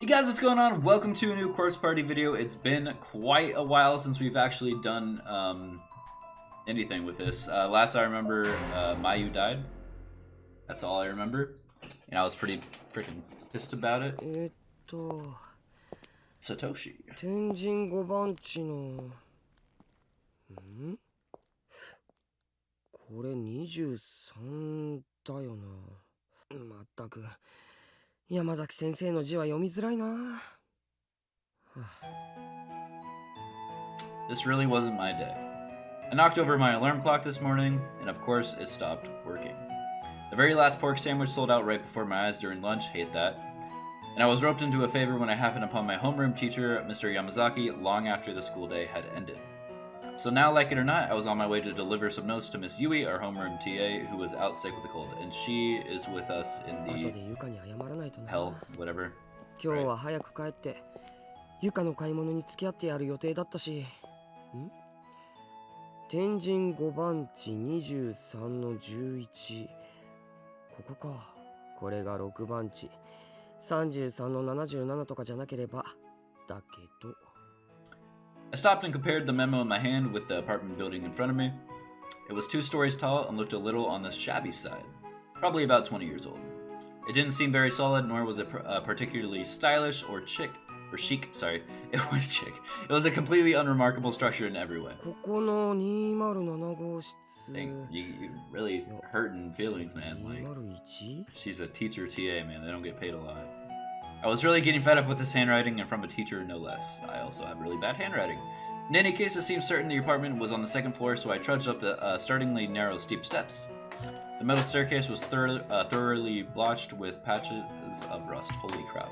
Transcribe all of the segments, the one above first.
Hey guys, what's going on? Welcome to a new Corpse Party video. It's been quite a while since we've actually done anything with this. Last I remember, Mayu died. That's all I remember. And I was pretty freaking pissed about it. Satoshi. 天神5番地のこれ23だよな。まったく山崎先生の字は読みづらいな。This really wasn't my day. I knocked over my alarm clock this morning, and of course it stopped working. The very last pork sandwich sold out right before my eyes during lunch, hate that. And I was roped into a favor when I happened upon my homeroom teacher, Mr. Yamazaki, long after the school day had ended. So now, like it or not, I was on my way to deliver some notes to Miss Yui, our homeroom TA, who was out sick with a cold, and she is with us in the hell, whatever. 今日は早く帰ってゆかの買い物に付き合ってやる予定だったし。天神5番地23の11。ここか。これが6番地33の77とかじゃなければ。だけど。I stopped and compared the memo in my hand with the apartment building in front of me. It was 2 stories tall and looked a little on the shabby side, probably about 20 years old. It didn't seem very solid, nor was it particularly stylish or chic. Or chic, sorry. It was chic. It was a completely unremarkable structure in every way. ここの207号室。 Dang, you really hurting feelings, man. Like, 201? she's a teacher TA, man. They don't get paid a lot. I was really getting fed up with this handwriting, and from a teacher, no less. I also have really bad handwriting. In any case, it seemed certain the apartment was on the 2nd floor, so I trudged up the startlingly narrow, steep steps. The metal staircase was thoroughly blotched with patches of rust. Holy crap.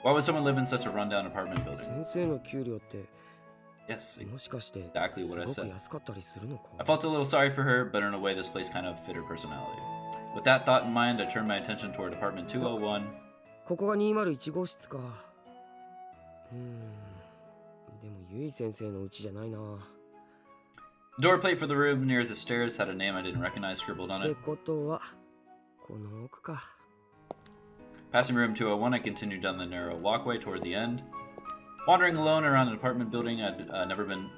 Why would someone live in such a rundown apartment building? 先生の給料って Yes, もしかして exactly what I すご said. く安かったりするのか。 I felt a little sorry for her, but in a way this place kind of fit her personality. With that thought in mind, I turned my attention toward apartment 201. ここが201号室か。でもゆい先生の家じゃないな。 The door plate for the room near the stairs had a name I didn't recognize scribbled on って it. ことはこの奥か。 Passing room 201, I continued down the narrow walkway toward the end. Wandering alone around an apartment building I'd never been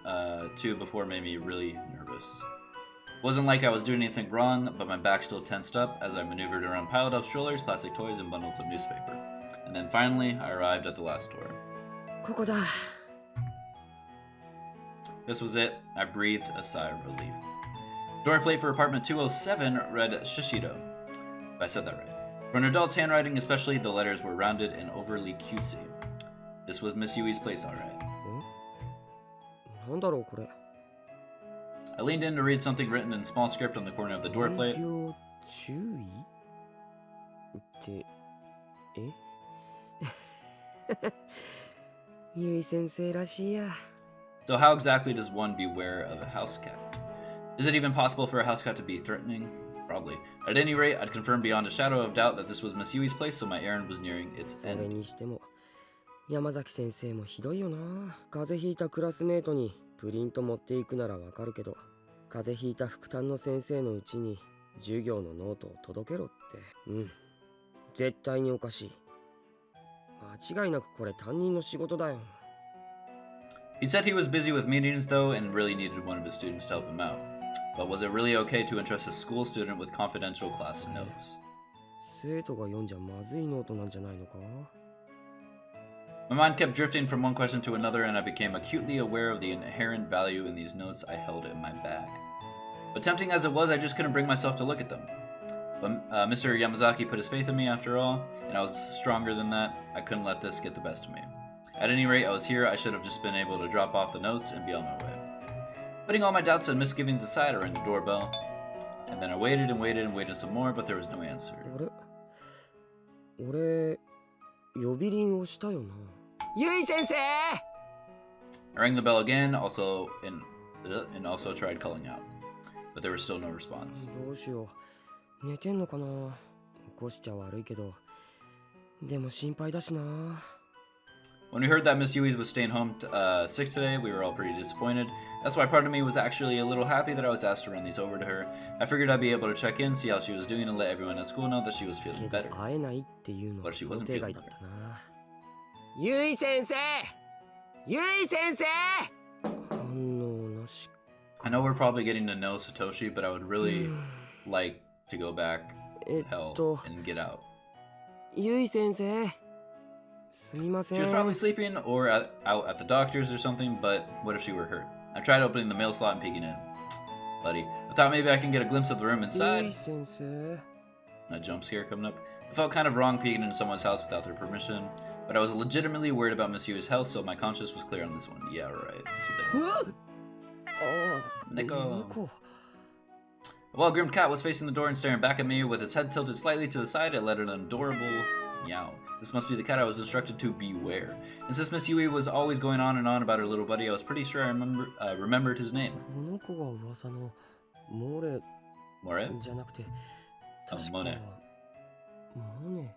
to before made me really nervous. It wasn't like I was doing anything wrong, but my back still tensed up as I maneuvered around piled up strollers, plastic toys, and bundles of newspaper. And then finally, I arrived at the last door. ここだ。 This was it. I breathed a sigh of relief. Door plate for apartment 207 read Shishido. If I said that right. For an adult's handwriting especially, the letters were rounded and overly cutesy. This was Miss Yui's place, alright. なんだろうこれ。 I leaned in to read something written in small script on the corner of the door plate. 営業注意ってゆい先生らしいや。 So how exactly does one beware of a house cat? Is it even possible for a house cat to be threatening? Probably. At any rate, I'd confirmed beyond a shadow of doubt that this was Miss Yui's place, so my errand was nearing its それ end. にしても山崎先生もひどいよな。風邪ひいたクラスメートにプリント持っていくならわかるけど、風邪ひいた副担の先生のうちに授業のノートを届けろって。絶対におかしい。間違いなくこれ担任の仕事だよ。 He said he was busy with meetings, though, and really needed one of his students to help him out. But was it really okay to entrust a school student with confidential class notes? 生徒が読んじゃまずいノートなんじゃないのか。 My mind kept drifting from one question to another, and I became acutely aware of the inherent value in these notes I held in my bag. But tempting as it was, I just couldn't bring myself to look at them. But Mr. Yamazaki put his faith in me after all, and I was stronger than that. I couldn't let this get the best of me. At any rate, I was here. I should have just been able to drop off the notes and be on my way. Putting all my doubts and misgivings aside, I rang the doorbell. And then I waited and waited and waited some more, but there was no answer. あれ俺呼び鈴をしたよな。ゆい先生 I rang the bell again, and also tried calling out. But there was still no response. どうしよう。寝てんのかな。起こしちゃ悪いけど。でも心配だしな。 When we heard that Miss Yui was staying home sick today, we were all pretty disappointed. That's why part of me was actually a little happy that I was asked to run these over to her. I figured I'd be able to check in, see how she was doing, and let everyone at school know that she was feeling better. 会えないっていうのは想定外だったな。ゆい先生ゆい先生反応なし I know we're probably getting to know Satoshi, but I would really like to go back hell and get out. ゆい先生すみませ She ん was probably sleeping or out at the doctor's or something, but what if she were hurt? I tried opening the mail slot and peeking in. Buddy, I thought maybe I can get a glimpse of the room ゆい inside. 先生 A jump scare coming up. I felt kind of wrong peeking into someone's house without their permission, but I was legitimately worried about Miss Yui's health, so my conscience was clear on this one. Yeah, right. That's what they あ Neko. 猫 A well-groomed cat was facing the door and staring back at me with its head tilted slightly to the side. It let an adorable meow. This must be the cat I was instructed to beware. And since Miss Yui was always going on and on about her little buddy, I was pretty sure I remembered his name. この子が噂のモレ More? じゃなくてあ確かモネモネ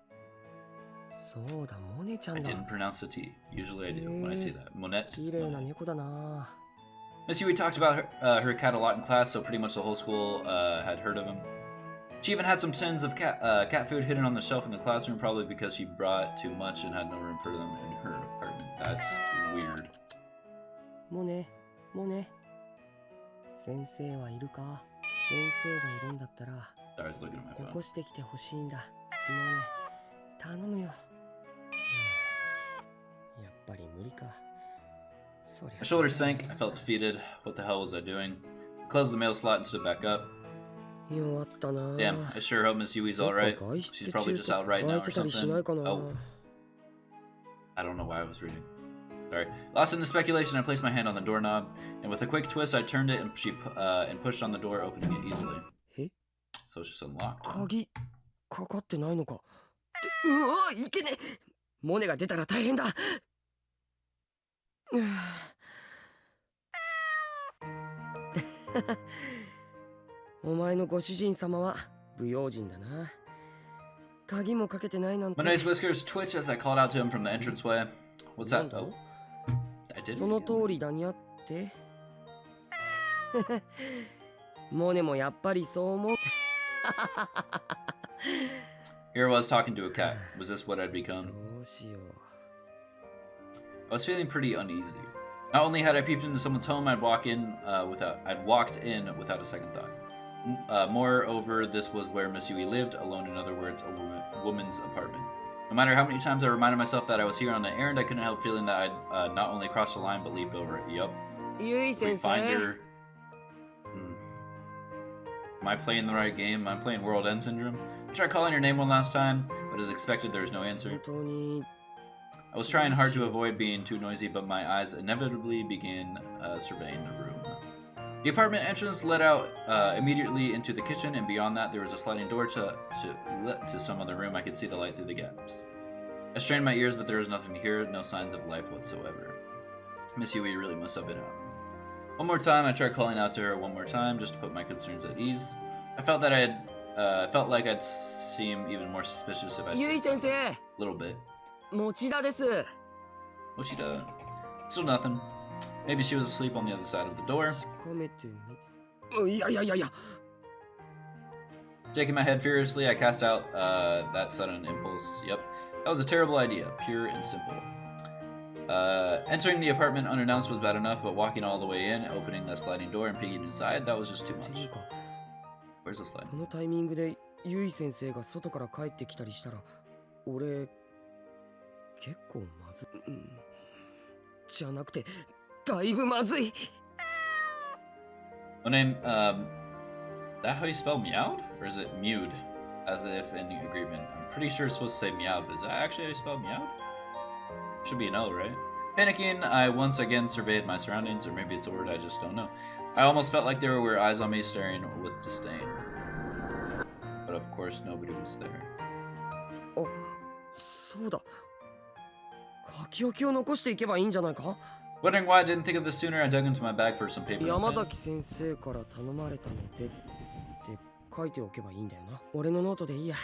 そうだモネちゃ I んだ didn't pronounce the T. Usually I do when I say that. Monette. 綺麗な猫だな Miss Yui talked about her cat a lot in class, so pretty much the whole school had heard of him. She even had some tins of cat food hidden on the shelf in the classroom, probably because she brought too much and had no room for them in her apartment. That's weird. モネモネ先生はいるか先生がいるんだったら Sorry, I was looking at my 起 phone. こしてきてほしいんだモネ頼むよ、やっぱり無理かそりゃ My shoulders sank. I felt defeated. What the hell was I doing? I closed the mail slot and stood back up. 弱ったな Damn, I sure hope Miss Yui's alright. どっか外出 She's probably just out right 空 now い or てたりしないか something. な Oh, I don't know why I was reading. Sorry. Lost in the speculation, I placed my hand on the doorknob, and with a quick twist, I turned it and pushed on the door, opening it easily. え So it's just unlocked. 鍵かかってないのかってうわいけねモネが出たら大変だお前のご主人様は不用心だな鍵もかけてないなんて Monet's whiskers twitched as I called out to him from the entranceway. What's なん that? だ Oh, I did. その通りだにゃってモネもやっぱりそう思う Here I was talking to a cat. Was this what I'd become? どうしよう I was feeling pretty uneasy. Not only had I peeped into someone's home, I'd walked in without a second thought. Moreover, this was where Miss Yui lived, alone. In other words, a woman's apartment. No matter how many times I reminded myself that I was here on an errand, I couldn't help feeling that I'd not only crossed the line but leaped over it. Yup. ゆい先生 Finder. Am I playing the right game? Am I playing World End Syndrome? I tried calling her name one last time, but as expected, there was no answer. 本当に I was trying hard to avoid being too noisy, but my eyes inevitably began surveying the room. The apartment entrance led out immediately into the kitchen, and beyond that, there was a sliding door to some other room. I could see the light through the gaps. I strained my ears, but there was nothing to hear, no signs of life whatsoever. Miss Yui really must have been out. One more time, I tried calling out to her one more time, just to put my concerns at ease. I felt that felt like I'd seem even more suspicious if I ゆい said 先 something. 生 A little bit. 持田です Mochida. Still nothing. Maybe she was asleep on the other side of the door. 確かめてみいやいやいやいや Shaking my head furiously, I cast out that sudden impulse. Yep, that was a terrible idea, pure and simple. Entering the apartment unannounced was bad enough, but walking all the way in, opening the sliding door and peeking inside, that was just too ってい much. うか Where's the slide? このタイミングでゆい先生が外から帰ってきたりしたら俺結構まずじゃなくてだいぶまずい My name, that how you spell meowed? Or is it mewed? As if in agreement. I'm pretty sure it's supposed to say meowed, but is that actually how you spell meowed? Should be an L, right? Panicking, I once again surveyed my surroundings, or maybe it's a word, I just don't know. I almost felt like there were eyes on me staring with disdain. But of course, nobody was there. あそうだ書き置きを残していけばいいんじゃないか Wondering why I didn't think of this sooner, I dug into my bag for some paper and 山 pen. 崎先生から頼まれたのでって書いておけばいいんだよな俺のノートでいいや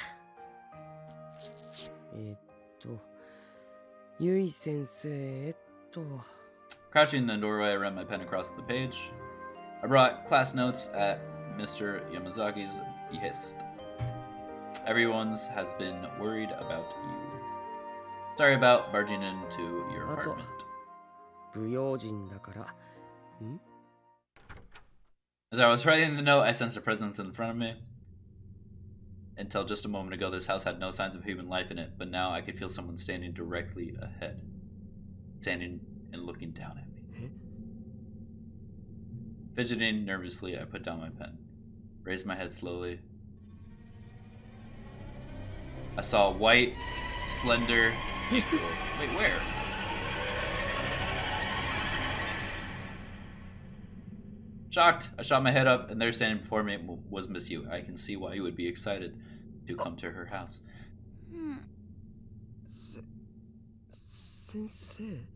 ゆい先生Crouching in the doorway, I ran my pen across the page. I brought class notes at Mr. Yamazaki's behest. Everyone's has been worried about you. Sorry about barging into your あと apartment. 不用心だから。ん As I was writing the note, I sensed a presence in front of me. Until just a moment ago, this house had no signs of human life in it, but now I could feel someone standing directly ahead. Standing and looking down at me. Fidgeting nervously, I put down my pen. Raised my head slowly. I saw a white, slender equal. Wait, where? Shocked, I shot my head up, and there standing before me was Miss Yu. I can see why you would be excited to come to her house. 先生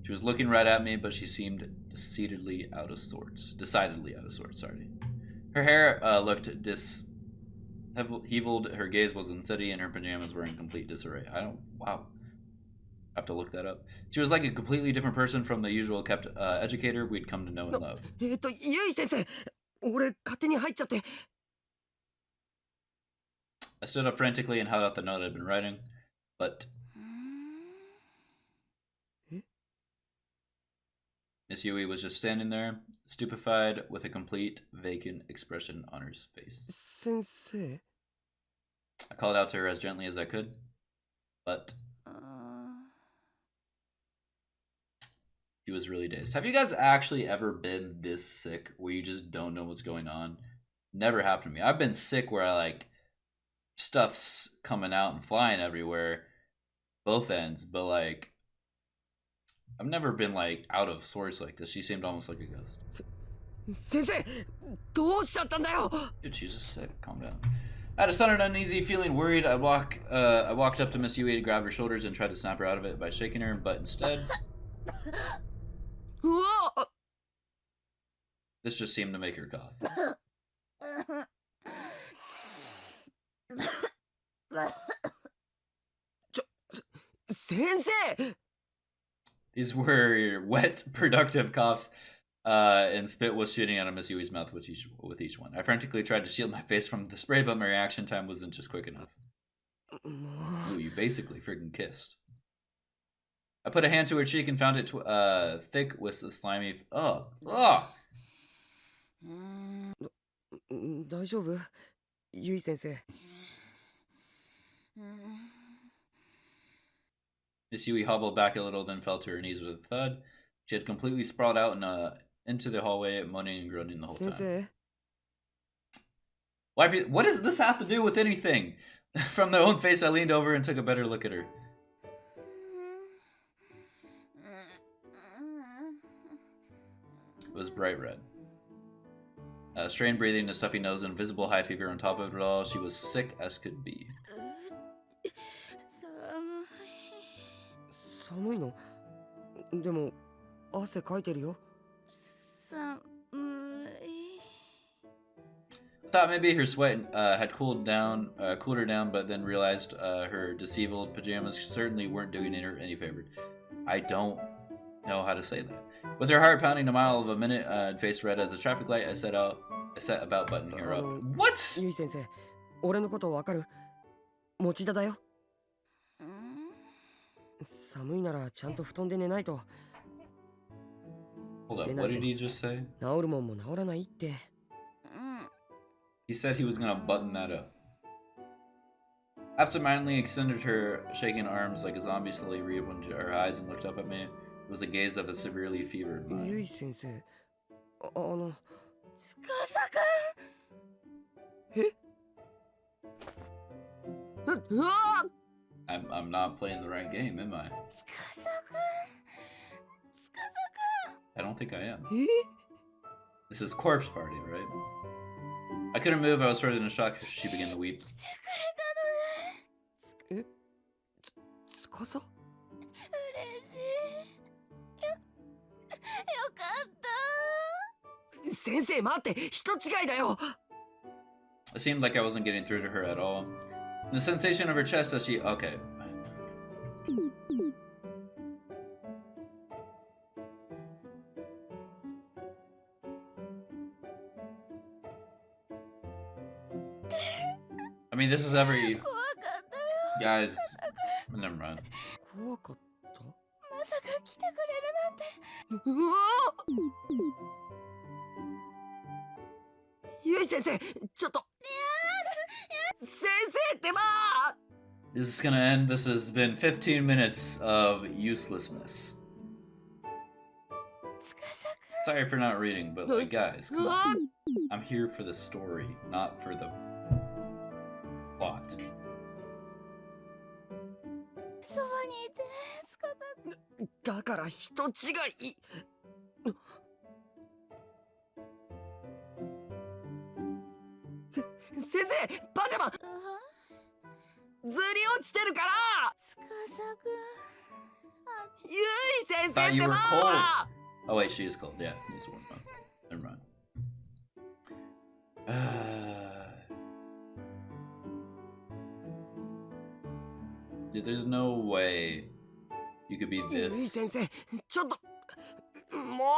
She was looking right at me, but she seemed decidedly out of sorts. Sorry. Her hair looked disheveled. Her gaze was unsteady, and her pajamas were in complete disarray. Wow. I have to look that up. She was like a completely different person from the usual kept educator we'd come to know and love. ゆい先生俺勝手に入っちゃって I stood up frantically and held out the note I'd been writing, but Miss Yui was just standing there, stupefied, with a complete vacant expression on her face. 先生 I called out to her as gently as I could, but she was really dazed. Have you guys actually ever been this sick where you just don't know what's going on? Never happened to me. I've been sick where stuff's coming out and flying everywhere, both ends, but I've never been out of sorts like this. She seemed almost like a ghost. 先生どうしちゃったんだよ Dude, she's just sick. Calm down. I had a sudden uneasy feeling, worried. I walked up to Miss Yui to grab her shoulders and tried to snap her out of it by shaking her, but instead, うわ this just seemed to make her cough. 先生 These were wet, productive coughs, and spit was shooting out of Miss Yui's mouth with each one. I frantically tried to shield my face from the spray, but my reaction time wasn't just quick enough. Ooh, you basically freaking kissed. I put a hand to her cheek and found it thick with the slimy. Ugh. 大丈夫ゆい先生 Miss Yui hobbled back a little, then fell to her knees with a thud. She had completely sprawled out into the hallway, moaning and groaning the whole 先 time. 生 What does this have to do with anything? From my own face, I leaned over and took a better look at her. It was bright red. Strained breathing, a stuffy nose, and visible high fever on top of it all. She was sick as could be. 寒いのでも汗かいてるよ I thought maybe her sweat had cooled her down, but then realized her disheveled pajamas certainly weren't doing her any favor. I don't know how to say that. With her heart pounding a mile of a minute and face red as a traffic light, I set about buttoning her up. What? ゆい先生俺のことわかる持田だよ寒いならちゃんと布団で寝ないと Hold up, what did he just say? 治るもんも治らないって He said he was gonna button that up. Absentmindedly extended her shaking arms like a zombie, slowly reopened her eyes and looked up at me. It was the gaze of a severely fevered ゆ mind. い先生の司くんえうわ I'm not playing the right game, am I? 司くん I don't think I am. え This is Corpse Party, right? I couldn't move. I was sort of in a shock. She began to weep. 来てくれたのねつかさ嬉しいよかった先生待って人違いだよ It seemed like I wasn't getting through to her at all. And the sensation of her chest as she... Okay. I mean, this is every 怖かったよ。 guys. Never mind. 怖かった？まさか来てくれるなんて。うわゆい先生、ちょっと。先生ってば。 This is gonna end. This has been 15 minutes of uselessness. 司くん。 Sorry for not reading, but like, guys, come うわ on. I'm here for the story, not for the plot. そばにいて、司くん。だから人違い。先生、パジャマあずり落ちてるから。司くん。ゆい先 Thought 生っ you て were ば。 cold. Oh wait, she is cold. Yeah, he's warm. Oh, never mind. Dude, there's no way you could be ゆい this. 先生、ちょっと。も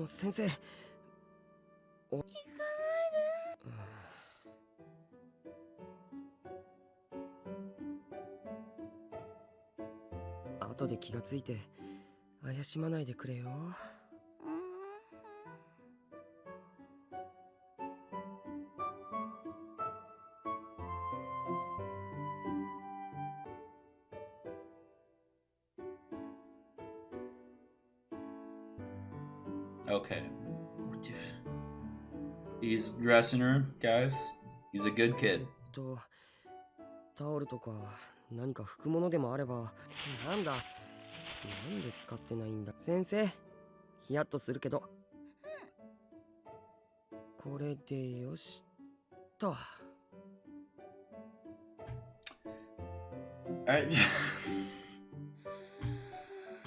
う。先生。行かないで。後で気がついて怪しまないでくれよ。Okay. He's dressing her, guys. He's a good kid. タオルとか何か拭くものでもあれば。なんだ、なんで使ってないんだ。先生、ヒヤッとするけど、これでよしと。I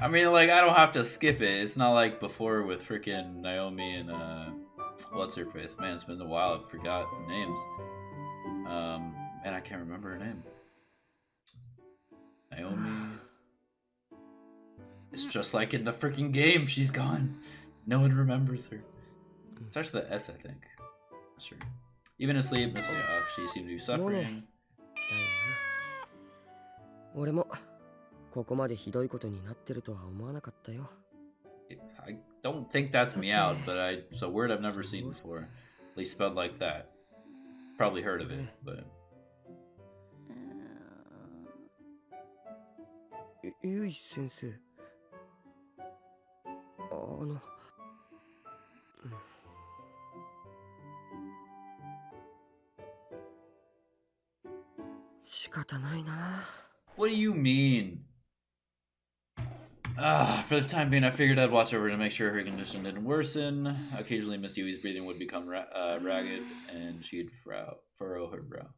mean, like, I don't have to skip it. It's not like before with freaking Naomi and, what's her face? Man, it's been a while. I forgot the names. And I can't remember her name. Naomi. It's just like in the freaking game. She's gone. No one remembers her. It starts with the S, I think. Not sure. Even asleep, she seemed to be suffering. だよな。俺もここまでひどいことになってるとは思わなかったよ。I don't think that's meowed, but it's a word I've never seen before. At least spelled like that. Probably heard of it, but. ゆい先生。仕方ないな。 What do you mean? For the time being, I figured I'd watch over to make sure her condition didn't worsen. Occasionally, Miss Yui's breathing would become ragged, and she'd furrow her brow.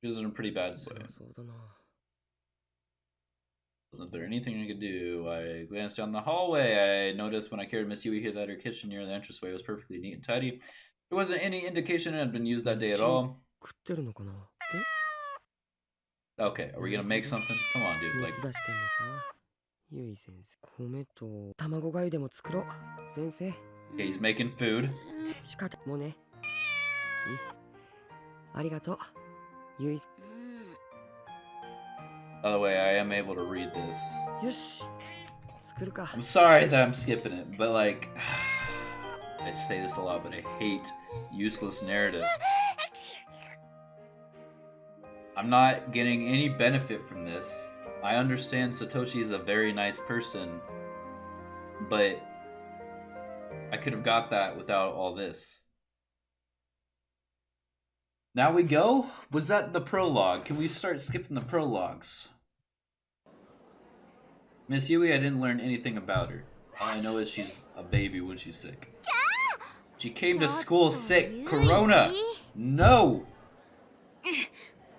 She was in a pretty bad way. そうだな。 Wasn't there anything I could do? I glanced down the hallway. I noticed when I carried Miss Yui here that her kitchen near the entranceway was perfectly neat and tidy. There wasn't any indication it had been used that day at all. 食ってるのかな。 Okay, are we gonna make something? Come on, dude. Like, 熱出してもさ。ゆい先生、米と卵がゆでも作ろう。先生。 okay, he's making food. 仕方もね。ありがとう。ゆい。 By the way, I am able to read this. よし。作るか。 I'm sorry that I'm skipping it, but like, I say this a lot, but I hate useless narrative. I'm not getting any benefit from this. I understand Satoshi is a very nice person, but I could have got that without all this. Now we go? Was that the prologue? Can we start skipping the prologues? Miss Yui, I didn't learn anything about her. All I know is she's a baby when she's sick. She came to school sick. Corona! No!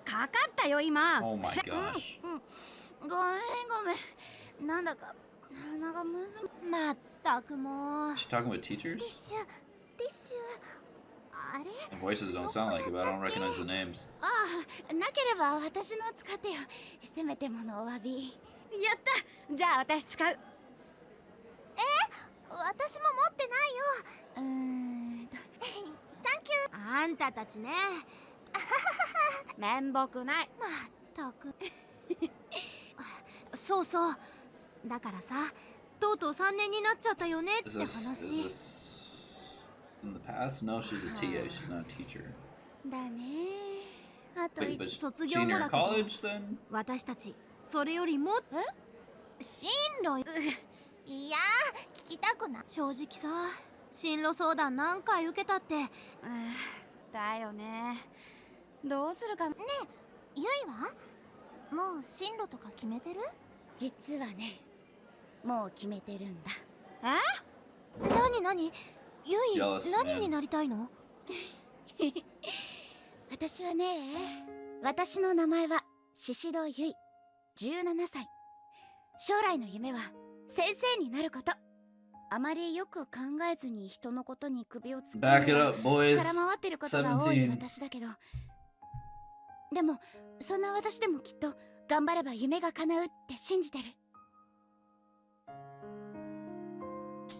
かかったよ今。 Oh my gosh. ごめんごめん。なんだか鼻がむずまったくもう。 Is she talking with teachers? ティッシュティッシュ。あれ？ The voices don't sound like it, but I don't recognize the names. ああ、なければ私の使ってよ。せめてものお詫び。やった。じゃあ私使う。私も持ってないよ。あんたたちね。面目ない。まったく。そうそう。だからさ、とうとう3年になっちゃったよねって Is 話。 this in the past? No, she's a TA. She's not a teacher. だね。あと Wait, but 1。卒業後 senior だけど、 college then? 私たちそれよりも進路。いやー、聞きたくない。正直さ、進路相談何回受けたって。だよね。どうするかね。ゆいはもう進路とか決めてる？実はね、もう決めてるんだ。なにゆい、 Jealous, 何 man. になりたいの？私はね、私の名前は宍戸ゆい、17歳。将来の夢は先生になること。あまりよく考えずに人のことに首を突っ込 Back んで it up, boys. 空回ってることが多い17. 私だけど、でもそんな私でもきっと頑張れば夢が叶うって信じてる。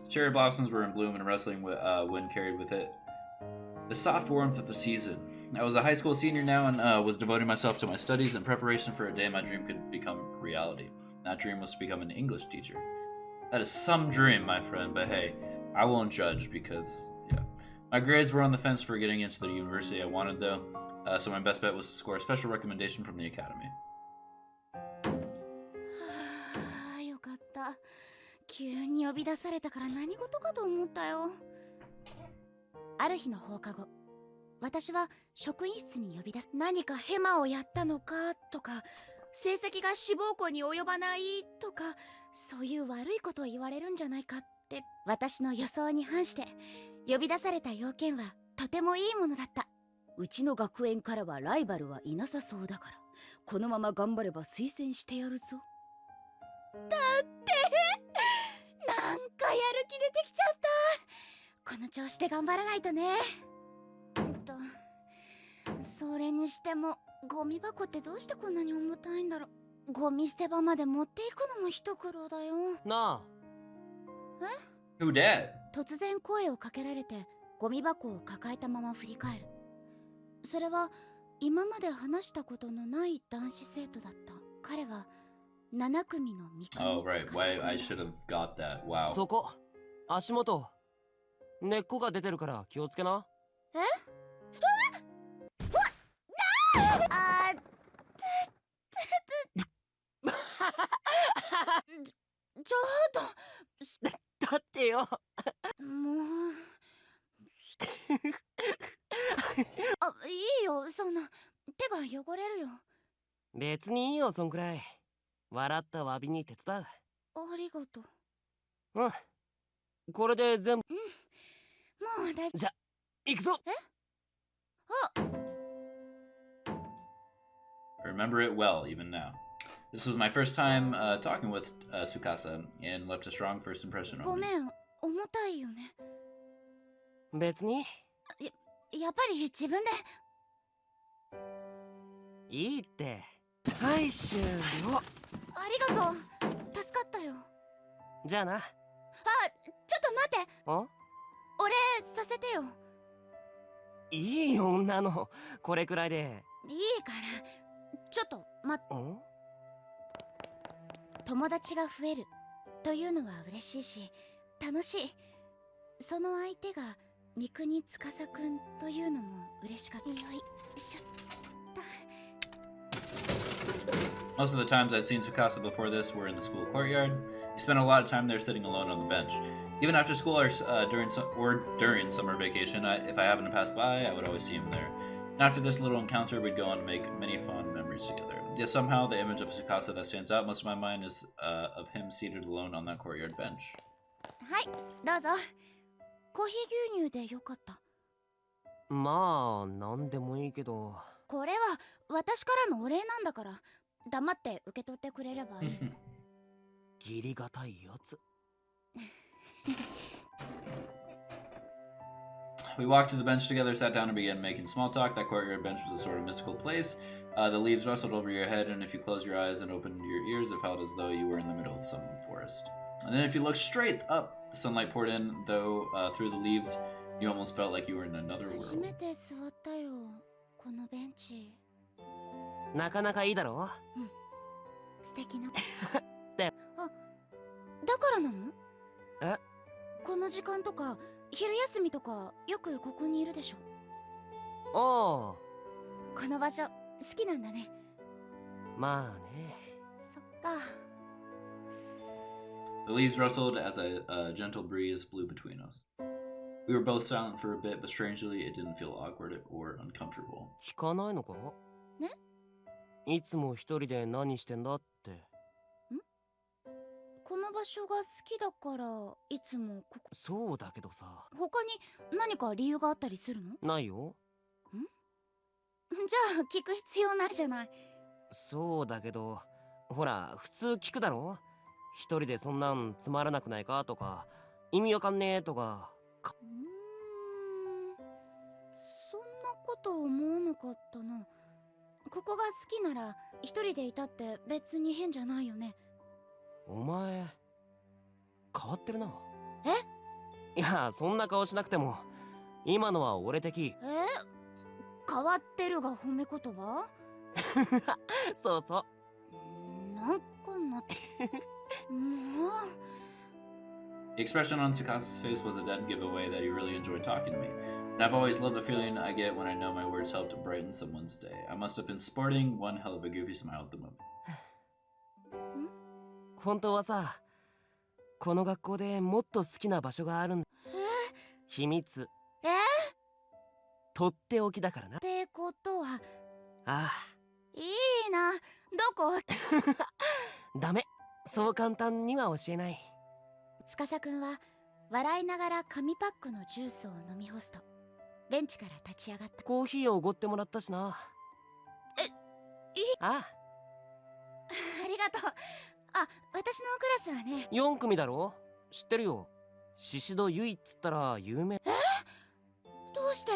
Cherry blossoms were in bloom and rustling wind carried with it the soft warmth of the season. I was a high school senior now and was devoting myself to my studies in preparation for a day my dream could become reality. That dream was to become an English teacher. That is some dream, my friend, but hey, I won't judge because, yeah. My grades were on the fence for getting into the university I wanted, though, so my best bet was to score a special recommendation from the academy. はあ、よかった。急に呼び出されたから何事かと思ったよ。ある日の放課後、私は職員室に呼び出す。何かヘマをやったのかとか、成績が志望校に及ばないとか、そういう悪いことを言われるんじゃないかって、私の予想に反して呼び出された要件はとてもいいものだった。うちの学園からはライバルはいなさそうだから、このまま頑張れば推薦してやるぞ。だってなんかやる気出てきちゃった。この調子で頑張らないとね。それにしてもゴミ箱ってどうしてこんなに重たいんだろう。ゴミ捨て場まで持っていくのも一苦労だよ。なあ。Who did? 突然声をかけられてゴミ箱を抱えたまま振り返る。それは今まで話したことのない男子生徒だった。彼は7組の三上 Oh, right. Why I should have got that. Wow. そこ、足元。根っこが出てるから気をつけな。あちょっとだってよ。もうあ、いいよ、そんな手が汚れるよ。別にいいよ、そんくらい。笑った詫びに手伝う。ありがとう。うん。これで全部。もう大丈夫。じゃ、行くぞ。I remember it well, even now. This was my first time talking with Tsukasa and left a strong first impression ご on me. めん、重たいよね。別にやっぱり自分で。いいって。はい、終了。ありがとう。助かったよ。じゃあな。あ、ちょっと待って。あ、お礼させてよ。いいよ、女の。これくらいで。いいから。ちょっと待って。ん？友達が増えるというのは嬉しいし楽しい。その相手が三国司くんというのも嬉しかった。よいしょ。 Most of the times I'd seen Tsukasa before this were in the school courtyard. He spent a lot of time there sitting alone on the bench. Even after school or during summer vacation, if I happened to pass by, I would always see him there. And after this little encounter, we'd go on to make many fond memories together. Yet somehow, the image of Tsukasa that stands out most of my mind is of him seated alone on that courtyard bench. はい、どうぞ。コーヒー牛乳でよかった。まあ、なんでもいいけど。これは私からのお礼なんだから、黙って受け取ってくれればいい。義理がたいやつ。We walked to the bench together, sat down, and began making small talk. That courtyard bench was a sort of mystical place. The leaves rustled over your head, and if you closed your eyes and opened your ears, it felt as though you were in the middle of some forest. And then if you looked straight up, the sunlight poured in, though through the leaves, You almost felt like you were in another 初 world. めて座ったよ、このベンチ。なかなかいいだろ。素敵なであ、だからなの？え？この時間とか昼休みとかよくここにいるでしょ。おこの場所好きなんだね。お、まあね。そっか。 The leaves rustled as a gentle breeze blew between us. We were both silent for a bit, but strangely, it didn't feel awkward or uncomfortable. 聞かないのか？ね？いつも一人で何してんだって。この場所が好きだからいつもここ。そうだけどさ。他に何か理由があったりするの？ないよ。じゃあ聞く必要ないじゃない。そうだけど、ほら、普通聞くだろ？一人でそんなんつまらなくないかとか、意味わかんねえとか。そんなこと思わなかったな。ここが好きなら一人でいたって別に変じゃないよね。お前、変わってるな。え？いや、そんな顔しなくても、今のは俺的。変わってるが褒め言葉？そうそう。なんかなもう。 The expression on Tsukasa's face was a dead giveaway that he really enjoyed talking to me. And I've always loved the feeling I get when I know my words helped brighten someone's day. I must have been sporting one hell of a goofy smile at the moment. 本当はさ、この学校でもっと好きな場所があるんだ。秘密。とっておきだからな。ってことはあいいな。どこ？あ、ダメ。そう簡単には教えない。司くんは笑いながら紙パックのジュースを飲み干すとベンチから立ち上がった。コーヒーをおごってもらったしな。ああ、ありがとう。あ、私のクラスはね。4組だろ？知ってるよ。シシドユイっつったら有名。どうして？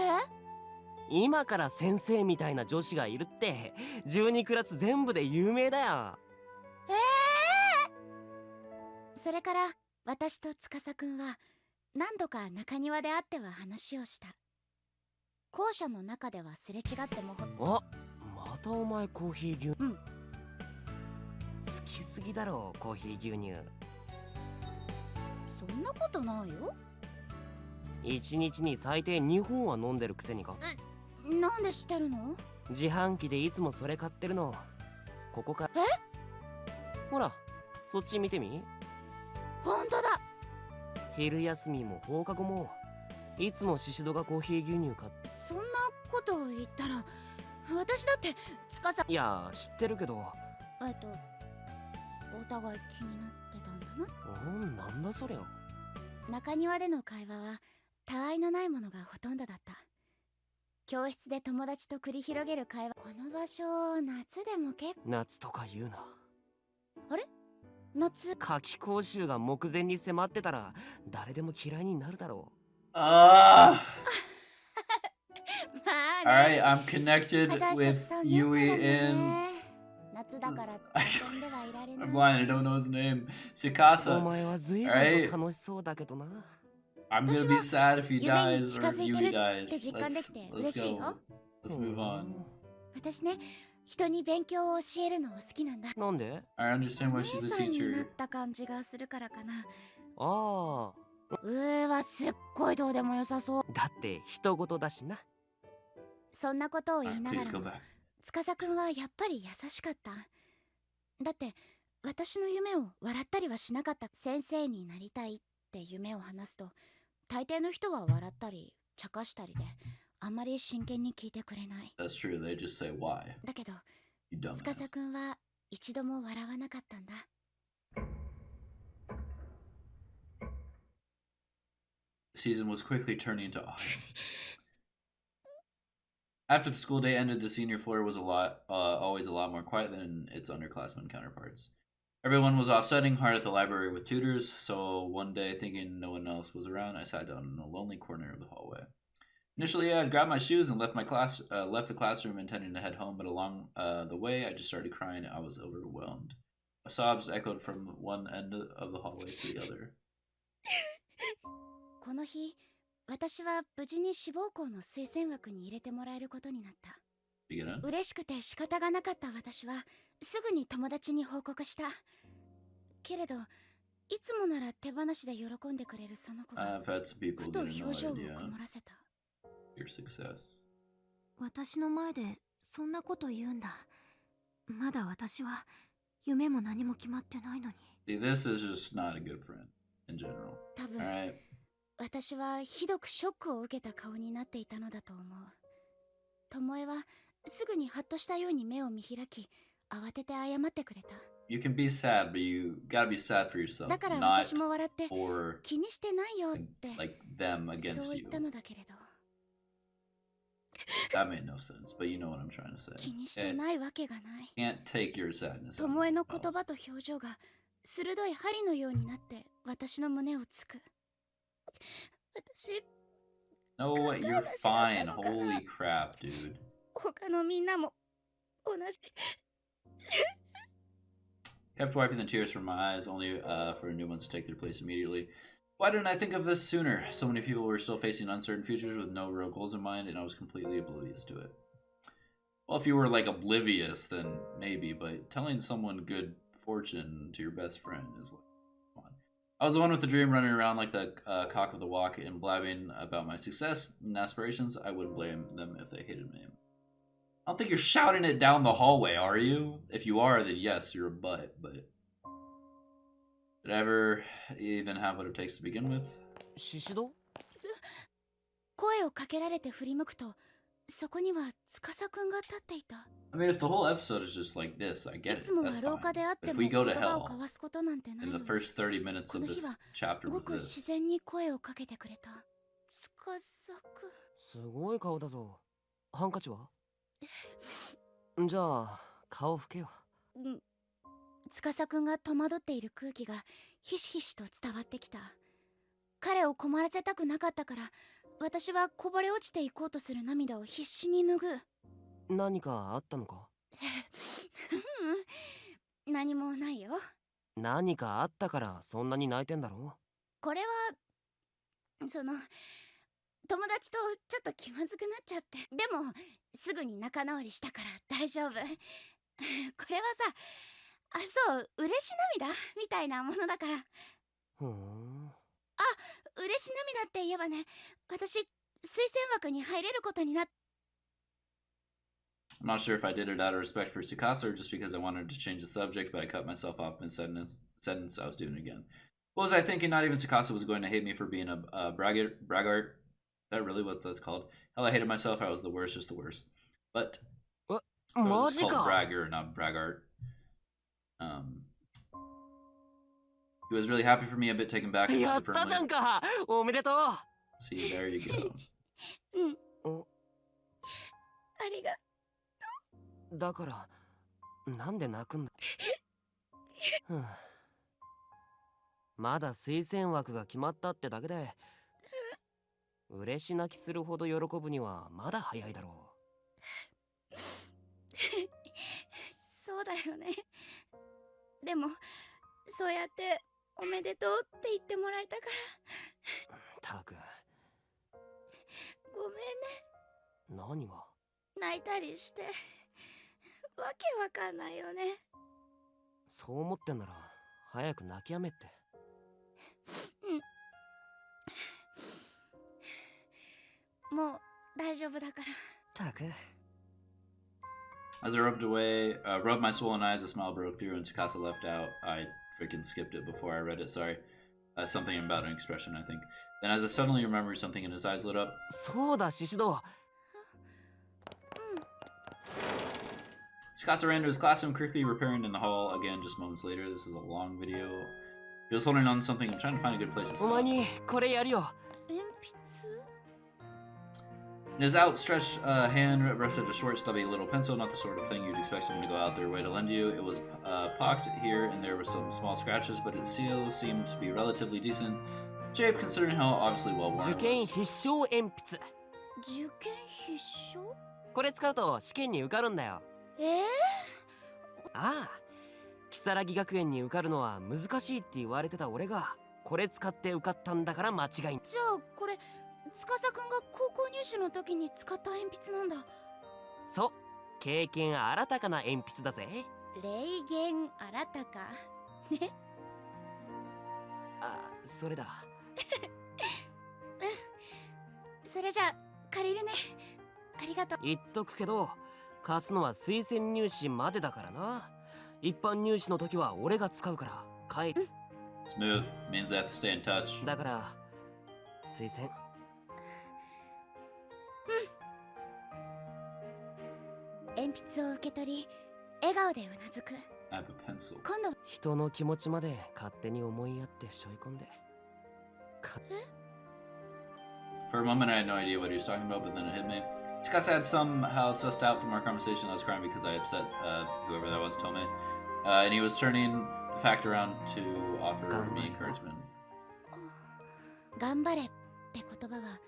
今から先生みたいな女子がいるって。12クラス全部で有名だよ。それから私と司くんは何度か中庭で会っては話をした。校舎の中ではすれ違っても。あ、またお前コーヒー牛乳。うん。好きすぎだろ、コーヒー牛乳。そんなことないよ。1日に最低2本は飲んでるくせにか。なんで知ってるの？自販機でいつもそれ買ってるの。ここから。ほら、そっち見てみ。本当だ。昼休みも放課後もいつもシシドがコーヒー牛乳買って。そんなことを言ったら私だって司。いや、知ってるけど。お互い気になってたんだな。なんだそりゃ。中庭での会話はたわいのないものがほとんどだった。教室で友達と繰り広げる会話。この場所夏でも結構。夏とか言うな。あれ？夏。夏季講習が目前に迫ってたら誰でも嫌いになるだろう。Ah! まあ Alright, ね。 I'm connected 私たち with 3年 Yui 生だもん and ね。夏だから遊んではいられない。 I'm blind, I don't know his name. お Tsukasa. 前は随分 Alright. と楽しそうだけどな。I'm gonna be sad if he 夢に dies 近 or づい Yui てるって dies. 実感できて嬉しいよ。 Let's move on. 私ね、人に勉強を教えるの好きなんだ。なんで？ I understand お why 姉 she's a さんになっ teacher. た感じがするからかな。あはすっごいどうでもよさそう。あ、だって人事だしな。そんなことを言い Alright, なが please ら go も back. 司くんはやっぱり優しかった。だって私の夢を笑ったりはしなかった。先生になりたいって夢を話すと大抵の人は笑ったり茶化したりであんまり真剣に聞いてくれない。 That's true, they just say why. だけど You dumbass. 司くんは一度も笑わなかったんだ。The season was quickly turning to autumn. After the school day ended, the senior floor was always a lot more quiet than its underclassmen counterparts. Everyone was off studying hard at the library with tutors, so one day, thinking no one else was around, I sat down in a lonely corner of the hallway. Initially, I had grabbed my shoes and left the classroom intending to head home, but along the way, I just started crying. I was overwhelmed. Sobs echoed from one end of the hallway to the other. この日私は無事に志望校の推薦枠に入れてもらえることになった。You get it? 嬉しくて仕方がなかった私はすぐに友達に報告した。けれどいつもなら手放しで喜んでくれるその子が I've had some people ふ who と didn't 表情 know を idea 曇らせた。 your success. 私の前でそんなこと言うんだ。まだ私は夢も何も決まってないのに。 See, this is just not a good friend in general. 多分 Alright. 私はひどくショックを受けた顔になっていたのだと思う。巴はすぐにハッとしたように目を見開き、慌てて謝ってくれた。You can be sad, but you gotta be sad for yourself, だから not 私も笑って for 気にしてないよって like them そう against 言 you. ったのだけれど、 That made no sense, but you know what I'm trying to say. 気にして It ないわけがない。 can't take your sadness. 巴 on の someone 言葉 else. と表情が鋭い針のようになって私の胸をつく。私、 No, what? You're fine. Holy crap, dude. 他のみんなも同じ。 Kept wiping the tears from my eyes, only for new ones to take their place immediately. Why didn't I think of this sooner? So many people were still facing uncertain futures with no real goals in mind, and I was completely oblivious to it. Well, if you were like oblivious, then maybe, but telling someone good fortune to your best friend is like, come on. I was the one with the dream running around like the cock of the walk and blabbing about my success and aspirations. I wouldn't blame them if they hated me. I don't think you're shouting it down the hallway, are you? If you are, then yes, you're a butt, but... Did I ever even have what it takes to begin with? シシド？声をかけられて振り向くと、そこには司くんが立っていた。 I mean, if the whole episode is just like this, I い get it. つもは That's 廊下 fine. であっ But て if も we 言 go to 葉を hell, 交わすことなんてない in の the に、 first 30 minutes こ of の日 this は chapter ご was く this. 自然に声をかけてくれた。司くん。すごい顔だぞ。ハンカチは？じゃあ顔拭けよ。司くんが戸惑っている空気がひしひしと伝わってきた。彼を困らせたくなかったから、私はこぼれ落ちていこうとする涙を必死に拭う。何かあったのか？何もないよ。何かあったからそんなに泣いてんだろ？これは友達とちょっと気まずくなっちゃって。でもすぐに仲直りしたから大丈夫。これはさ、そう嬉し涙みたいなものだから。ふーん。嬉し涙って言えばね、私推薦枠に入れることになっ。 I'm not sure if I did it out of respect for Tsukasa or just because I wanted to change the subject, but I cut myself off in sentence I was doing it again. What was I thinking? Not even Tsukasa was going to hate me for being a braggart. Is that really what that's called? Hell, I hated myself. I was the worst, just the worst. But it マ was ジ called か。 bragger, not braggart. He was really happy for me, a bit taken back. やったじゃんか。おめでとう。 See, there you go. お、ありがだからなんで泣くんだ。ふん。まだ推薦枠が決まったってだけで嬉し泣きするほど喜ぶにはまだ早いだろう。そうだよね。でもそうやっておめでとうって言ってもらえたから。たく。ごめんね。何が？泣いたりしてわけわかんないよね。そう思ってんなら早く泣きやめって。もう大丈夫だから。たく。 As I rubbed my swollen eyes, a smile broke through and Tsukasa left out. I freaking skipped it before I read it, sorry. Something about an expression, I think. Then as I suddenly remembered, something in his eyes lit up. そうだ、シシド。Tsukasa ran to his classroom, quickly repairing in the hall again just moments later. This is a long video. He was holding on to something. I'm trying to find a good place to お前 stop. にこれやるよ。鉛筆？ In his outstretched hand rested a short, stubby little pencil, not the sort of thing you'd expect someone to go out their way to lend you. It was pocked here and there with some small scratches, but it still seemed to be relatively decent shape considering how obviously well worn 受 it 験 was. 必勝鉛筆。受験必勝？これ使うと試験に受かるんだよ。ああ、如月学園に受かるのは難しいって言われてた俺がこれ使って受かったんだから間違い。じゃあこれ司くんが高校入試の時に使った鉛筆なんだ。そう、経験新たかな鉛筆だぜ。霊言新たかね。あ、それだ。それじゃ借りるね。ありがとう。言っとくけど、貸すのは推薦入試までだからな。一般入試の時は俺が使うから帰っ。Smooth means I have to stay in touch. だから推薦。鉛筆を受け取り笑顔でうなずく。 I have a pencil. 今度人の気持ちまで勝手に思いやって背負い込んで。For a moment, I had no idea what he was talking about, but then it hit me. Tsukasa had somehow sussed out from our conversation I was crying because I upset whoever that was told me. And he was turning the fact around to offer me encouragement. 頑張れって言葉は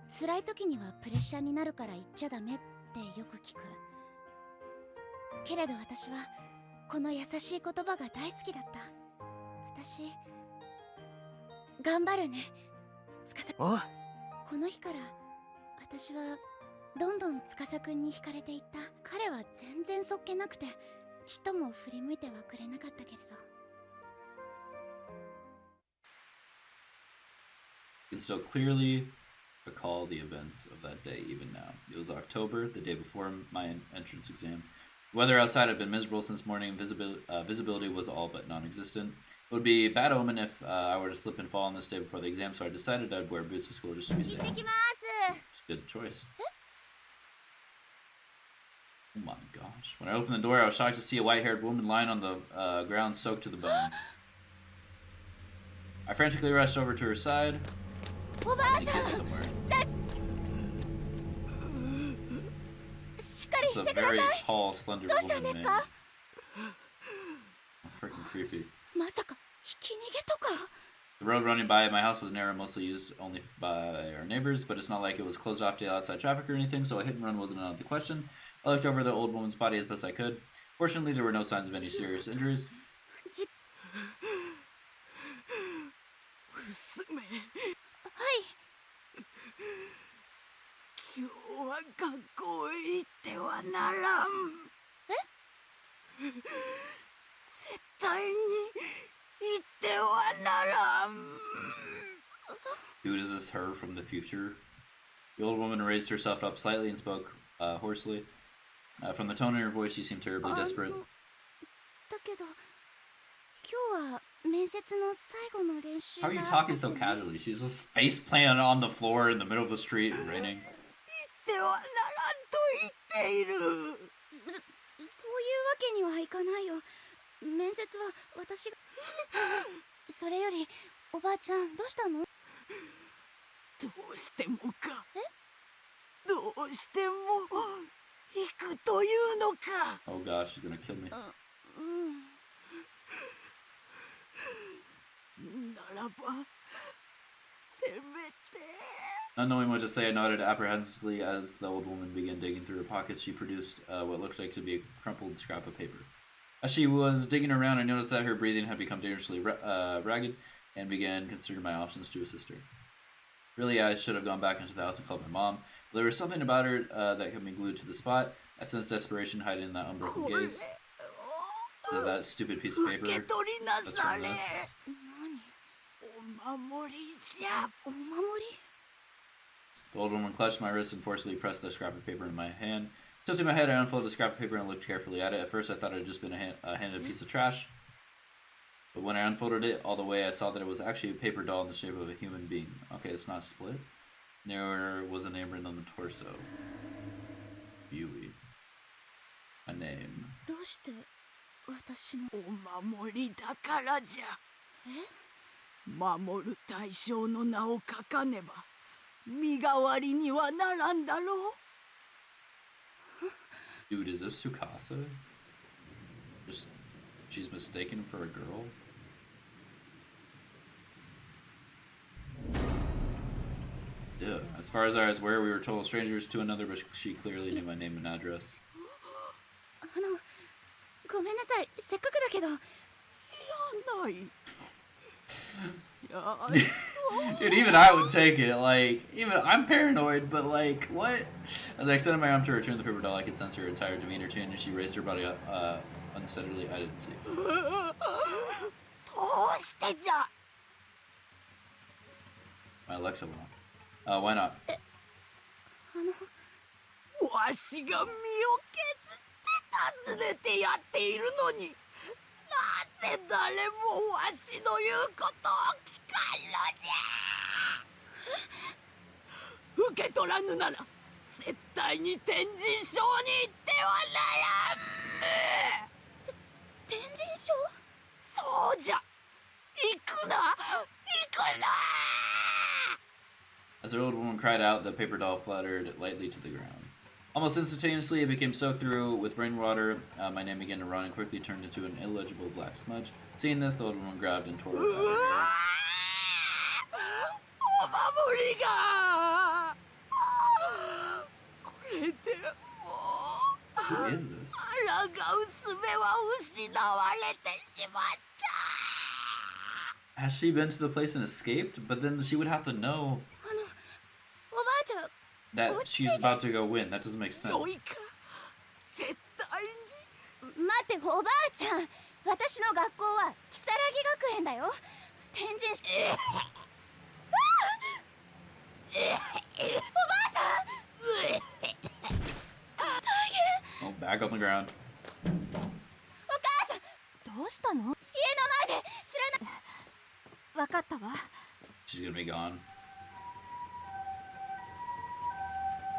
辛い時にはプレッシャーになるから言っちゃダメってよく聞く。けれど私はこの優しい言葉が大好きだった。私頑張るね、司。おい、この日から私はどんどん司くんに惹かれていった。彼は全然そっけなくてちっとも振り向いてはくれなかったけれど。I can still clearly recall the events of that day even now. It was October, the day before my entrance exam. The weather outside had been miserable since morning. Visibility was all but non-existent. It would be a bad omen if I were to slip and fall on this day before the exam, so I decided I'd wear boots to school just to be 行 safe. ってきます。 It's a good choice. Oh my gosh. When I opened the door, I was shocked to see a white-haired woman lying on the ground soaked to the bone. I frantically rushed over to her side. おばあ I さ think it's ん somewhere. しっかり It's し a てくださ very い。 tall, slender どうしたん woman, です man. か？ Freaking creepy. まさかひき逃げとか？ The road running by my house was narrow, mostly used only by our neighbors, but it's not like it was closed off to outside traffic or anything, so a hit and run wasn't out of the question. I looked over the old woman's body as best I could. Fortunately, there were no signs of any serious injuries. じ娘、はい。今日は学校へ行ってはならん。絶対に行ってはならん。 Dude, is this her from the future? The old woman raised herself up slightly and spoke hoarsely. From the tone in her voice, she seemed terribly desperate. だけど今日は面接の最後の練習 How are you が talking so casually? She's just face planted on the floor in the middle of the street, raining. 行ってはならんと言っている。そういうわけにはいかないよ。面接は私が。それよりおばあちゃんどうしたの？どうしてもか。どうしても行くというのか。 Oh gosh, she's gonna kill me. うん。ならばせめて。 Not knowing what to say, I nodded apprehensively as the old woman began digging through her pockets. She produced what looked like to be a crumpled scrap of paper. As she was digging around, I noticed that her breathing had become dangerously ragged and began considering my options to assist her. Really, I should have gone back into the house and called my mom. But there was something about her that kept me glued to the spot. I sensed desperation hiding in that unbroken gaze. That stupid piece of 受 paper. け取りな That's さ from れ。 this. 何？お守りじゃ。お守り？ The old woman clutched my wrist and forcibly pressed the scrap of paper in my hand. Tilting my head, I unfolded the scrap of paper and looked carefully at it. At first, I thought it had just been a handed piece of trash. But when I unfolded it all the way, I saw that it was actually a paper doll in the shape of a human being. Okay, it's not split. There was a name written on the torso. Yui. A name. どうして私の？お守りだからじゃ。守る対象の名を書かねば身代わりにはならんだろう。 Dude, is this Tsukasa? Just, she's mistaken for a girl? Yeah, as far as I was aware, we were total strangers to another, but she clearly knew my name and address. ごめんなさい。せっかくだけど。いらない。Dude, even I would take it. Like, even I'm paranoid, but like, what? As I extended my arm to return the paper doll, I could sense her entire demeanor change, and she raised her body up unsteadily. I didn't see. どうしてじゃ My Alexa went on. Why not? わしが身を削って訪ねてやっているのになぜ誰もわしの言うことを聞かんのじゃ受け取らぬなら絶対に天神賞に行ってはならん天神賞？そうじゃ行くな行くな As the old woman cried out, the paper doll fluttered lightly to the ground. Almost instantaneously, it became soaked through with rainwater. My name began to run and quickly turned into an illegible black smudge. Seeing this, the old woman grabbed and tore it out. お守りがこれでもう Who is this? 抗う術は失われてしまった Has she been to the place and escaped? But then she would have to know おばあちゃん that she's about to go win. That doesn't make sense. よいか絶対に待って、おばあちゃん、私の学校は如月学園だよ。天神賞。おばあちゃん、大変。 Oh, back on the ground. お母さん、どうしたの家の前で知らない。わかったわ She's gonna be gone.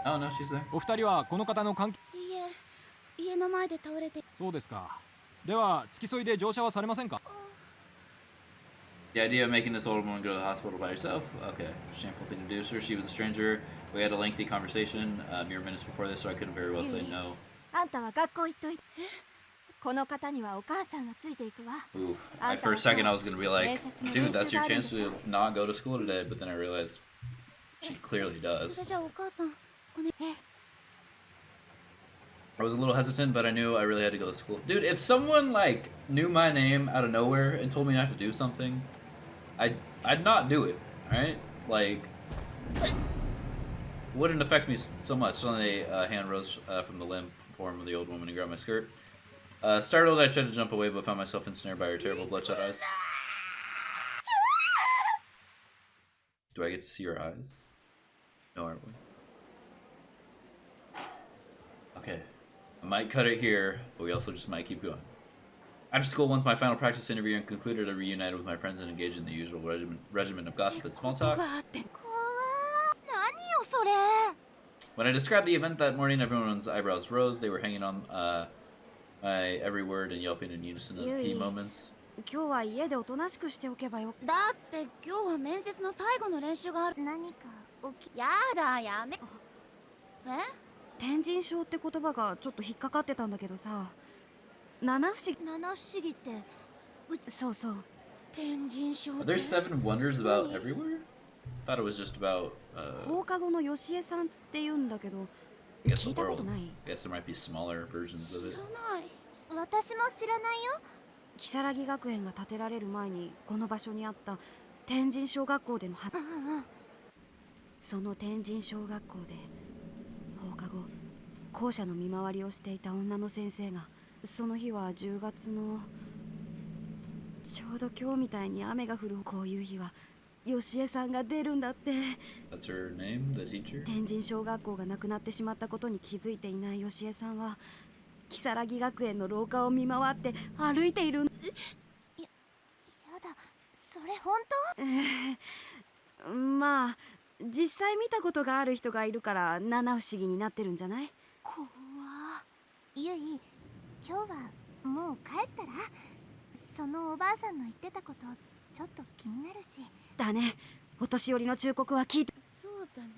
Oh no, she's there. お二人はこの方の関係。いいえ、家の前で倒れて。そうですか。では付き添いで乗車はされませんか。 The idea of making this old woman go to the hospital by herself? Okay, shameful thing to do. Sir, she was a stranger. We had a lengthy conversation mere minutes before this, so I couldn't very well say no. あんたは学校行っといてこの方にはお母さんがついていくわ Ooh, for a second I was gonna be like, dude, that's your chance to not go to school today, but then I realized she clearly それ does. じゃあお母さん、おね。 I was a little hesitant, but I knew I really had to go to school. Dude, if someone like knew my name out of nowhere and told me not to do something, I'd not do it. All right, like wouldn't affect me so much. Suddenly, a hand rose from the limp form of the old woman and grabbed my skirt. Startled, I tried to jump away, but found myself ensnared by her terrible bloodshot eyes. Do I get to see her eyes? No, aren't we? Okay. I might cut it here, but we also just might keep going. After school, once my final practice interview concluded, I reunited with my friends and engaged in the usual regimen of gossip and small talk. 何よそれ When I described the event that morning, everyone's eyebrows rose. They were hanging on my every word and yelping in unison as key moments. 今日は家でおとなしくしておけばよ。だって今日は面接の最後の練習がある。何か起きやだ、やめ。え？天神症って言葉がちょっと引っかかってたんだけどさ。七不思議。七不思議ってそうそう。天神症 Are って。 there 7 wonders about everywhere? Thought it was just about, 放課後のよしえさんって言うんだけど、 I guess 聞 the いたこ world. とない。 I guess there might be smaller versions 知 of ら it. ない。私も知らないよ如月学園が建てられる前にこの場所にあった天神小学校でのその天神小学校で放課後校舎の見回りをしていた女の先生がその日は10月のちょうど今日みたいに雨が降るこういう日はよしえさんが出るんだって That's her name, the teacher? 天神小学校がなくなってしまったことに気づいていないよしえさんは如月学園の廊下を見回って歩いているんやだそれ本まあ実際見たことがある人がいるから七不思議になってるんじゃない？当怖ゆい今日はもう帰ったらそのおばあさんの言ってたことちょっと気になるしだね。お年寄りの忠告は聞いて。そうだね。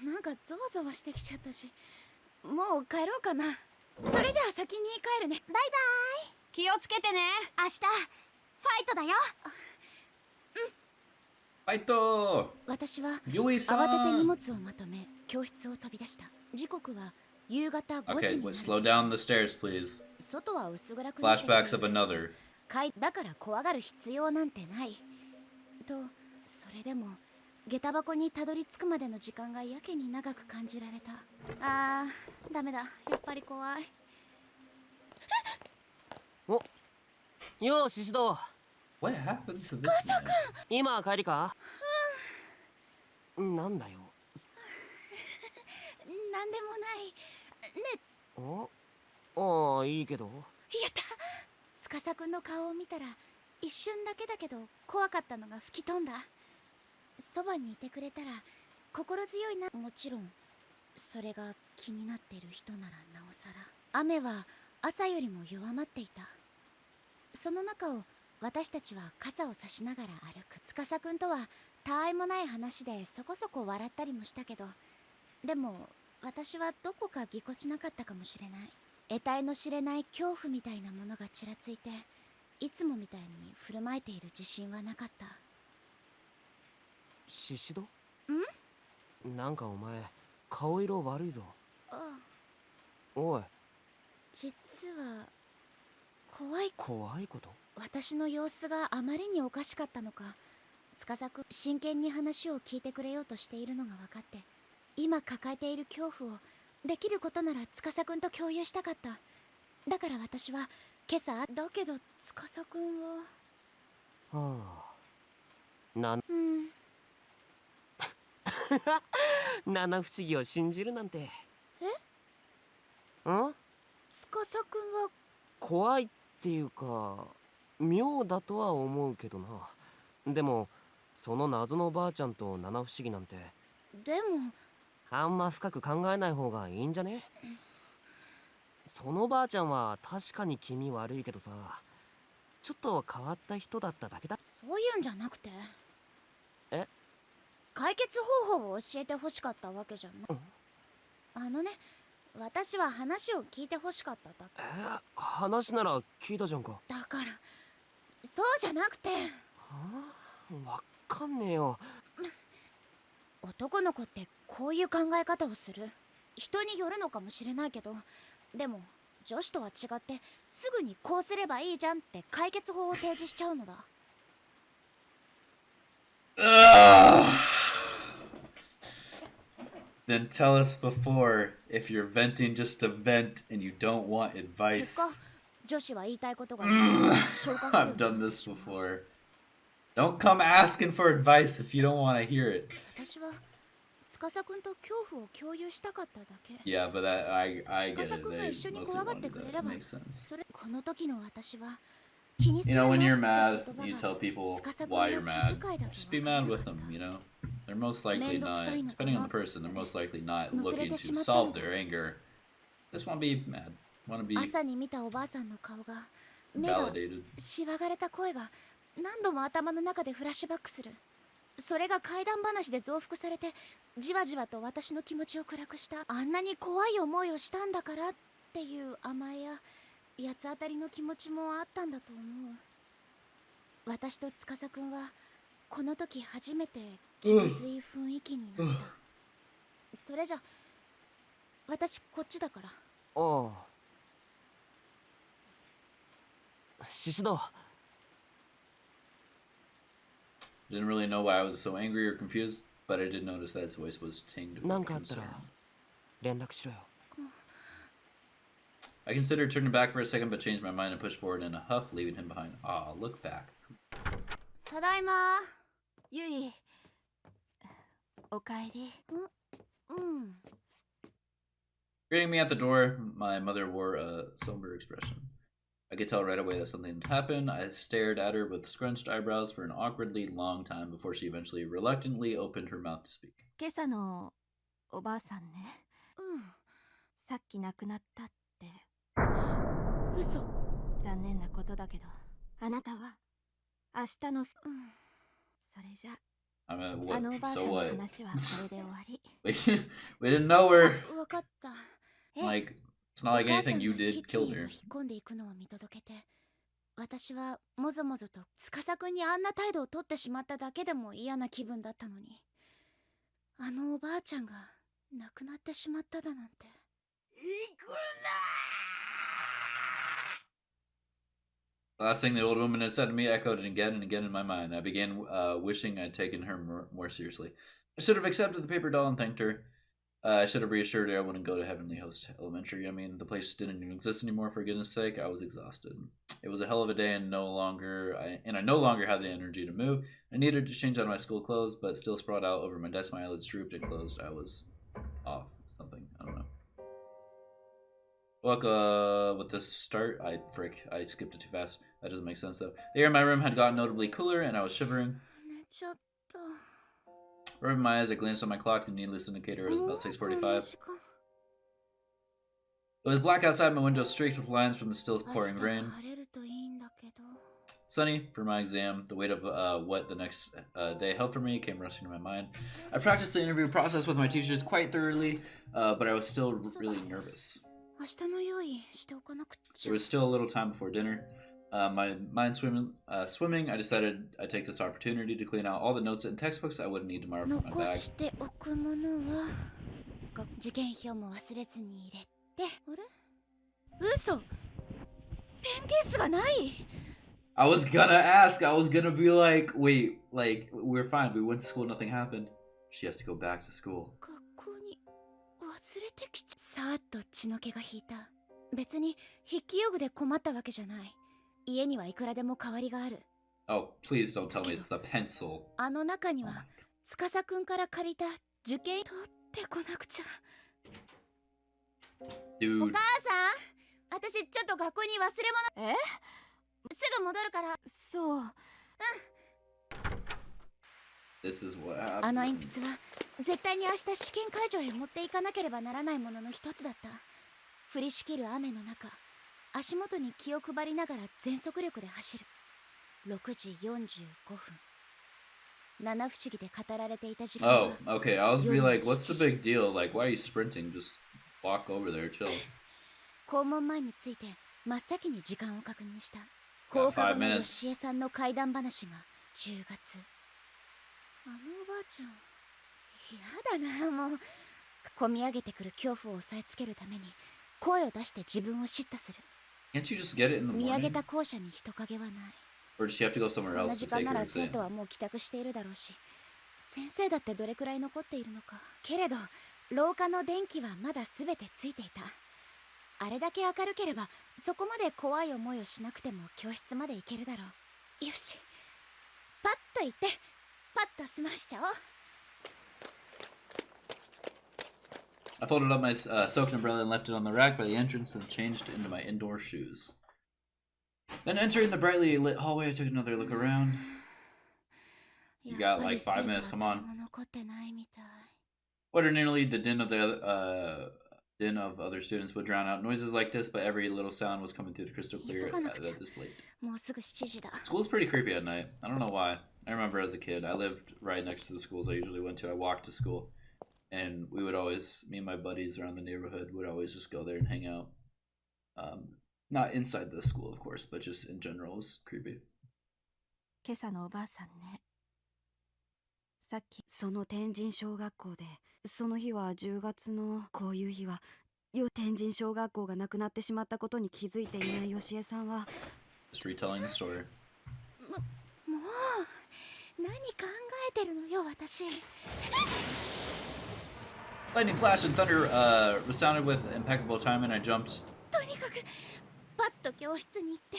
なんかゾワゾワしてきちゃったし、もう帰ろうかな。それじゃあ先に帰るね。バイバイ気をつけてね。明日ファイトだよ Fighto! 私は Yui-san! 慌てて荷物をまとめ教室を飛び出した。時刻は夕方5時 Okay, にな wait, slow る。 down the stairs, please. 外は薄暗くなってきて Flashbacks of another. だから怖がる必要なんてないと。それでも下駄箱にたどり着くまでの時間がやけに長く感じられた。ダメだ、やっぱり怖い。お、よう、シシド。 What happened to this 司 man? 君。今帰りか？なんだよ。なんでもないね。ああ、いいけど。やった。司君の顔を見たら一瞬だけだけど怖かったのが吹き飛んだ。そばにいてくれたら心強いな。もちろんそれが気になっている人ならなおさら。雨は朝よりも弱まっていた。その中を私たちは傘を差しながら歩く。司君とはたわいもない話でそこそこ笑ったりもしたけど、でも私はどこかぎこちなかったかもしれない。得体の知れない恐怖みたいなものがちらついて、いつもみたいに振る舞えている自信はなかった。シシド？なんかお前顔色悪いぞ。ああ、おい、実は怖いこと？私の様子があまりにおかしかったのか、司君真剣に話を聞いてくれようとしているのが分かって、今抱えている恐怖をできることなら司君と共有したかった。だから私は今朝。だけど司君は。はあ、七不思議を信じるなんて。司君は。怖いっていうか妙だとは思うけどな。でもその謎のばあちゃんと七不思議なんてでもあんま深く考えない方がいいんじゃね？そのばあちゃんは確かに気味悪いけどさ、ちょっと変わった人だっただけだ。そういうんじゃなくて。解決方法を教えてほしかったわけじゃない。私は話を聞いてほしかっただけ。話なら聞いたじゃんか。だからそうじゃなくて。わかんねえよ。男の子ってこういう考え方をする。人によるのかもしれないけど、でも女子とは違ってすぐにこうすればいいじゃんって解決法を提示しちゃうのだ。Then tell us before if you're venting just to vent and you don't want 結 advice. 果女子は言いたいことが I've done this before. Don't come asking for advice if you don't want to hear it. 私は司君と恐怖を共有したかっただけ。 Yeah, but I get 司 it. 君が They 一緒に mostly 怖がって wanted くれ that. れ It ば makes sense. それ。この時の私は気にす You る know, な when って you're 言 mad, 葉 you が tell people 司 why you're 君の mad. 気遣いだと Just be 分から mad なか with った them, you know? They're most likely not, 面倒くさいのかな。 depending on the person, they're most likely not むくれ looking て to しまったの solve だ。 their anger. Just want to be mad. Want to be 朝に見たおばあさんの顔が、目が validated. しわがれた声が何度も頭の中でフラッシュバックする。それが怪談話で増幅されて、じわじわと私の気持ちを暗くした。あんなに怖い思いをしたんだからっていう甘えや八つ当たりの気持ちもあったんだと思う。私と司君はこの時初めて気まずい雰囲気になった。それじゃ私こっちだから。ああ、シシド。 Didn't really know why I was so angry or confused, but I did notice that his voice was tinged with なんかあったら concern. 連絡しろよ。 I considered turning back for a second, but changed my mind and pushed forward in a huff, leaving him behind. Ah, look back. ただいま。ゆい、おかえり。Greeting me at the door, my mother wore a somber expression. I could tell right away that something had happened. I stared at her with scrunched eyebrows for an awkwardly long time before she eventually reluctantly opened her mouth to speak. 今朝のおばあさんね。さっき亡くなったって。嘘。残念なことだけど、あなたは明日の。それじゃ。 I mean, あのお what? ばあさ So んの what? 話はこれで終わり。We didn't know her. わかった。 Like, it's not like anything you did キッチン killed へと her. 引っ込んでいくのを見届けて、私はもぞもぞと司君にあんな態度をとってしまっただけでも嫌な気分だったのに、あのおばあちゃんが亡くなってしまっただなんて。行くな last thing the old woman had said to me echoed again and again in my mind. I began wishing I'd taken her more seriously. I should have accepted the paper doll and thanked her. I should have reassured her I wouldn't go to Heavenly Host Elementary. I mean, the place didn't even exist anymore, for goodness sake. I was exhausted. It was a hell of a day, and I no longer had the energy to move. I needed to change out of my school clothes, but still sprawled out over my desk. My eyelids drooped and closed. I was off something. I don't know. Look, with the start, I skipped it too fast. That doesn't make sense, though. The air in my room had gotten notably cooler, and I was shivering. 寝ちゃった。 Rubbing my eyes, I glanced at my clock. The needless indicator was about 6:45. It was black outside, my window streaked with lines from the still pouring rain. Sunny for my exam. The weight of what the next day held for me came rushing to my mind. I practiced the interview process with my teachers quite thoroughly, but I was still really nervous. There was still a little time before dinner. My mind swimming, I decided I'd take this opportunity to clean out all the notes and textbooks I wouldn't need tomorrow for my bag. I was gonna ask, I was gonna be like, wait, like, we're fine, we went to school, nothing happened. She has to go back to school. さーっと血の気が引いた。別に筆記用具で困ったわけじゃない。家にはいくらでも代わりがある。Oh, please don't tell me it's the pencil. あの中には司くんから借りた受験取ってこなくちゃ。Dude. お母さん、私ちょっと学校に忘れ物。すぐ戻るから。そう。This is what happened. あの鉛筆は絶対に明日試験会場へ持っていかなければならないものの一つだった。降りしきる雨の中、足元に気を配りながら全速力で走る。6時45分。七不思議で語られていた時間は。Oh, okay. I was be like, what's the big deal? Like, why are you sprinting? Just walk over there, chill. 校門前について真っ先に時間を確認した。放課後の吉江さんの怪談話が10月。あのおばあちゃん、やだな、もう。こみ上げてくる恐怖を抑えつけるために声を出して自分を叱咤する。Can't you just get it in the 見上げ morning? た校舎に人影はない。 Or does she have to go somewhere こんな else 時 to 間 take な her ら exam? 生徒はもう帰宅しているだろうし、先生だってどれくらい残っているのか。けれど廊下の電気はまだ全てついていた。あれだけ明るければそこまで怖い思いをしなくても教室まで行けるだろう。よし、パッと行ってパッと済ましちゃおう。I folded up my soaked umbrella and left it on the rack by the entrance and changed into my indoor shoes. Then entering the brightly lit hallway, I took another look around. You got like 5 minutes, come on. Ordinarily, the din of other students would drown out noises like this, but every little sound was coming through the crystal clear at this late. School's pretty creepy at night. I don't know why. I remember as a kid, I lived right next to the schools I usually went to. I walked to school. And we would always, me and my buddies around the neighborhood would always just go there and hang out. Not inside the school, of course, but just in general, it was creepy. 今朝のおばあさんね。さっきその天神小学校で、その日は10月のこういう日は、天神小学校がなくなってしまったことに気づいていない吉江さんは。Just retelling the story. もう何考えてるのよ私。Lightning flash and thunder resounded with impeccable timing. I jumped. とにかくパッと教室に行って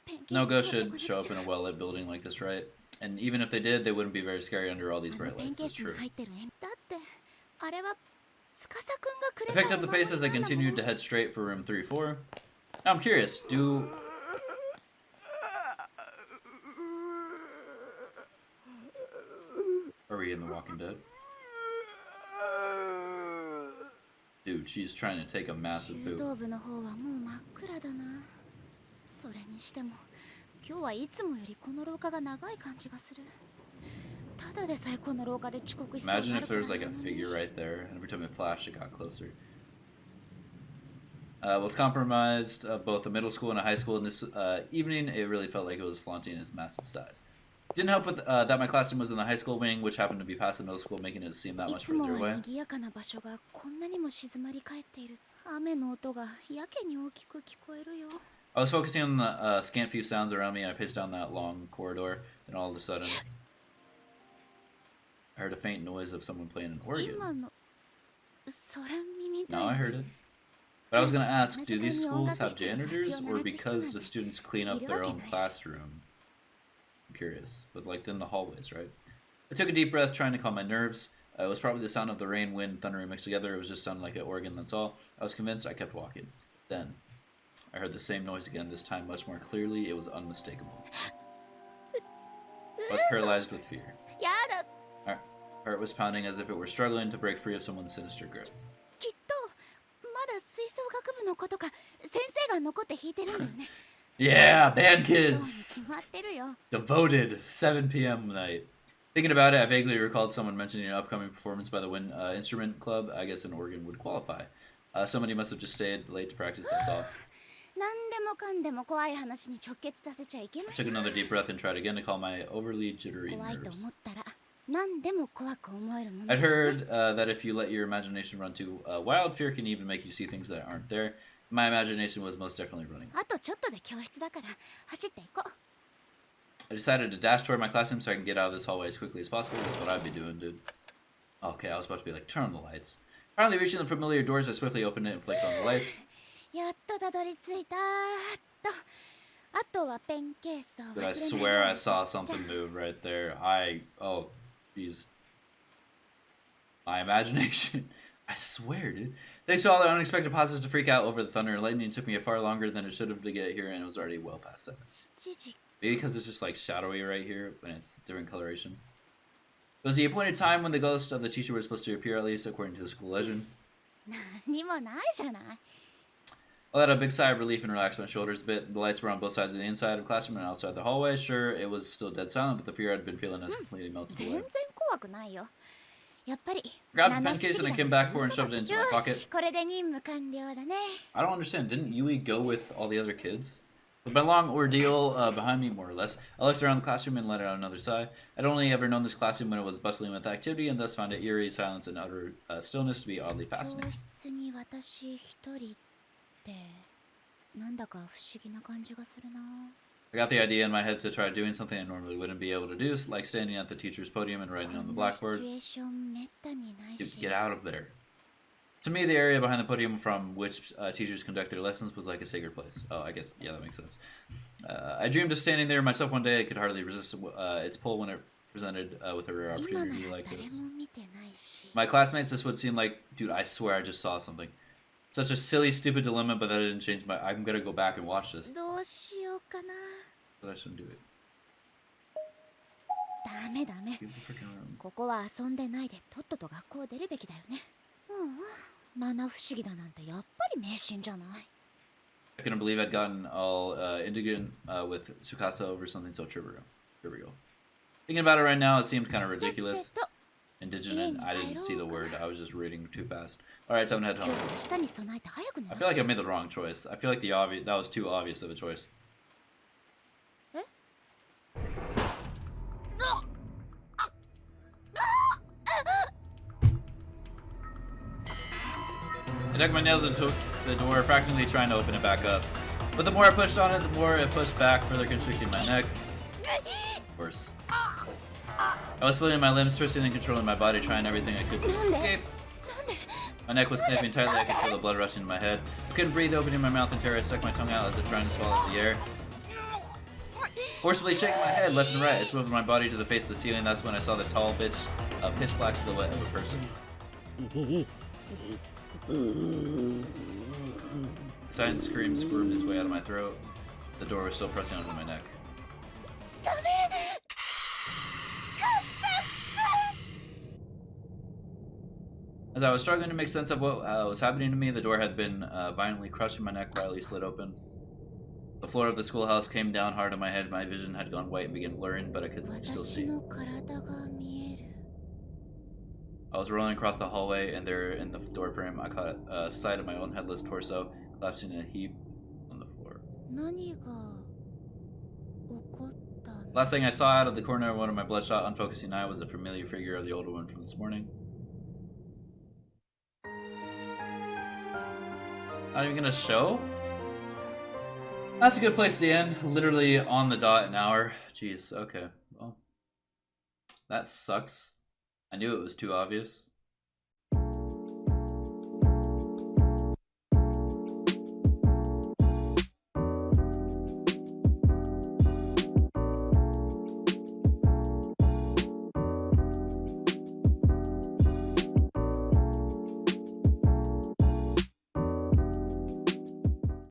ペンケース No ghost should show up in a well-lit building like this, right? And even if they did, they wouldn't be very scary under all these bright ペン lights. ケー That's スに true. 入ってるだってあれは司くんがく I れ picked た up the pace as I continued to head straight for room 3-4. Now I'm curious, Are we in The Walking Dead? Dude, she's trying to take a massive 柔 poop. 道部の方はもう真っ暗だな。それにしても今日はいつもよりこの廊下が長い感じがする。ただでさえこの廊下で遅刻しそうに Imagine な if る there くら was い like な a のに figure right there, and every time it flashed, it got closer. Was compromised both a middle school and a high school in this evening. It really felt like it was flaunting its massive size. Didn't help with that my classroom was in the high school wing, which happened to be past the middle school, making it seem that い much つも further は away. 賑やかな場所がこんなにも静まり返っている。雨の音がやけに大きく聞こえるよ。I was focusing on the scant few sounds around me, and I paced down that long corridor, and all of a sudden, I heard a faint noise of someone playing an organ. 今の空耳だ Now よ I ね heard it. But I was gonna ask, do 同じ these 時間に音 schools 楽 have 室で楽器を janitors, 鳴 or らす人 because なん the て students clean い up る their わけ own ないし classroom? I'm curious, but like in the hallways, right? I took a deep breath, trying to calm my nerves. It was probably the sound of the rain, wind, thunder mixed together. It was just sounding like an organ, that's all. I was convinced. I kept walking. Then, I heard the same noise again, this time much more clearly. It was unmistakable. I was paralyzed with fear. やだ My heart was pounding as if it were struggling to break free of someone's sinister grip. きっとまだ吹奏楽部の子とか先生が残って弾いてるんだよね Yeah, band そうに kids! 決まってるよ Devoted, 7 p.m. night. Thinking about it, I vaguely recalled someone mentioning an upcoming performance by the Wind Instrument Club. I guess an organ would qualify. Somebody must have just stayed late to practice, that's all. 何でもかんでも怖い話に直結させちゃいけな I い took another deep breath and tried again to calm my overly jittery 怖いと nerves. 思ったら何でも怖く思えるもの I'd heard that if you let your imagination run too wild, fear can even make you see things that aren't there. My imagination was most definitely running. あとちょっとで教室だから走っていこう I decided to dash toward my classroom so I can get out of this hallway as quickly as possible. That's what I'd be doing, dude. Okay, I was about to be like, turn on the lights. Finally reaching the familiar doors, I swiftly opened it and flicked on the lights. やっとたどり着いたあとはペンケースを忘 But れな I い swear I saw じゃ something move right there. Oh, jeez. My imagination. I swear, dude. Thanks to all the unexpected pauses to freak out over the thunder and lightning, it took me far longer than it should have to get here, and it was already well past 7. 7時 Maybe because it's just like shadowy right here when it's different coloration. It was the appointed time when the ghost of the teacher was supposed to appear, at least according to the school legend. 何もないじゃない I let a big sigh of relief and relaxed my shoulders a bit. The lights were on both sides of the inside of the classroom and outside the hallway. Sure, it was still dead silent, but the fear I'd been feeling has completely melted 全 away. 然怖くないよやっぱり Grabbed a 七 pen 不 case 思 and I 議 came だ back for it and shoved it into よ my し pocket. これで任務完了だね I don't understand. Didn't Yui go with all the other kids? With my long ordeal behind me, more or less, I looked around the classroom and let out another sigh. I'd only ever known this classroom when it was bustling with activity, and thus found it eerie, silence, and utter stillness to be oddly 教 fascinating. 室に私一人ってなんだか不思議な感じがするな I got the idea in my head to try doing something I normally wouldn't be able to do, like standing at the teacher's podium and こ writing on the んなシチ blackboard. ュエーションめったにない Dude, し get out of there. To me, the area behind the podium from which teachers conduct their lessons was like a sacred place. Oh, I guess, yeah, that makes sense. I dreamed of standing there myself one day. I could hardly resist its pull when it presented with a rare 今なら opportunity like 誰 this. も見てないし My classmates, this would seem like, dude, I swear I just saw something. Such a silly, stupid dilemma, but that didn't change my. I'm gonna go back and watch this, どうしようかな but I shouldn't do it. ダメダメ Leave the freaking room. ここは遊んでないでとっとと学校を出るべきだよね七不思議だなんてやっぱり迷信じゃない I couldn't believe I'd gotten all indignant with Tsukasa over something so trivial. Thinking about it right now, it seemed kind of さて ridiculous. と Indignant. I didn't see the word. I was just reading too fast. All right, time to head 今 home. 日は明日に備えて早く寝な I く feel like ち I ゃ made the wrong choice. I feel like that was too obvious of a choice. Eh? I dug my nails into the door, fractionally trying to open it back up. But the more I pushed on it, the more it pushed back, further constricting my neck. Of course. I was feeling my limbs twisting and controlling my body, trying everything I could to escape. My neck was clamping tightly, I could feel the blood rushing to my head. I couldn't breathe, opening my mouth in terror. I stuck my tongue out as if trying to swallow the air. Forcefully shaking my head left and right, I swiveled my body to the face of the ceiling. That's when I saw the tall, pitch black silhouette of a person. A silent scream squirmed its way out of my throat. The door was still pressing onto my neck. As I was struggling to make sense of what was happening to me, the door had been violently crushing my neck, quietly slid open. The floor of the schoolhouse came down hard on my head. My vision had gone white and began blurring, but I could still 私 see. の体が見える I was rolling across the hallway, and there in the doorframe, I caught sight of my own headless torso, collapsing in a heap on the floor. 何が起こったの Last thing I saw out of the corner of one of my bloodshot, unfocusing eye was the familiar figure of the older one from this morning. Not even gonna show? That's a good place to end. Literally on the dot an hour. Jeez, okay. Well, that sucks. I knew it was too obvious.